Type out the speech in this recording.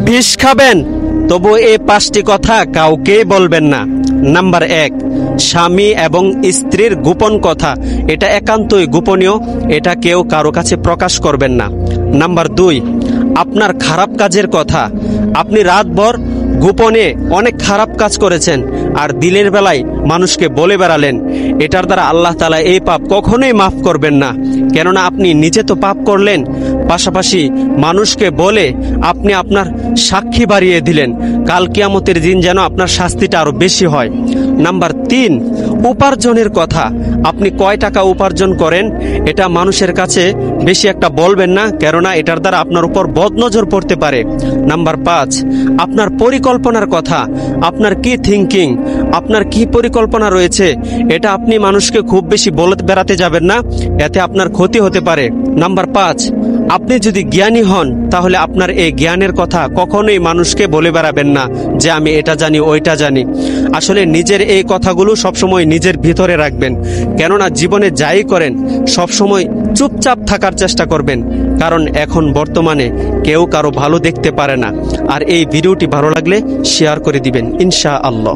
বিষ খাবেন, তবু এই 5টি কথা কাউকেই বলবেন না। নাম্বার 1, স্বামী এবং স্ত্রীর গোপন কথা, এটা একান্তই গোপনীয়, এটা কেউ কারো কাছে প্রকাশ করবেন না। নাম্বার 2, আপনার খারাপ কাজের কথা, আপনি রাতভর গোপনে অনেক খারাপ কাজ করেছেন আর দিনের বেলায় মানুষকে বলে বেড়ালেন, এটার দ্বারা আল্লাহ তাআলা এই পাপ কখনোই মাফ করবেন না। কেননা আপনি নিজে তো পাপ করলেন, পাশাপাশি মানুষকে বলে আপনি আপনার সাক্ষী বাড়িয়ে দিলেন। কাল কিয়ামতের দিন যেন আপনার শাস্তিটা আরো বেশি হয়। নাম্বার 3, উপার্জনের কথা, আপনি কয় টাকা উপার্জন করেন এটা মানুষের কাছে বেশি একটা বলবেন না, কেননা এটার দ্বারা আপনার উপর বদনজর পড়তে পারে। নাম্বার 5, আপনার পরিকল্পনার কথা, আপনার কি থিঙ্কিং, আপনার কি পরিকল্পনা রয়েছে, এটা আপনি মানুষকে খুব বেশি বলে বেড়াতে যাবেন না, এতে আপনার ক্ষতি হতে পারে। নাম্বার 5, আপনি যদি জ্ঞানী হন তাহলে আপনার এই জ্ঞানের কথা কখনোই মানুষকে বলে বেড়াবেন না যে আমি এটা জানি ওইটা জানি। আসলে নিজের এই কথাগুলো সবসময় নিজের ভিতরে রাখবেন, কেননা জীবনে যাই করেন সবসময় চুপচাপ থাকার চেষ্টা করবেন, কারণ এখন বর্তমানে কেউ কারো ভালো দেখতে পারে না। আর এই ভিডিওটি ভালো লাগলে শেয়ার করে দিবেন ইনশাআল্লাহ।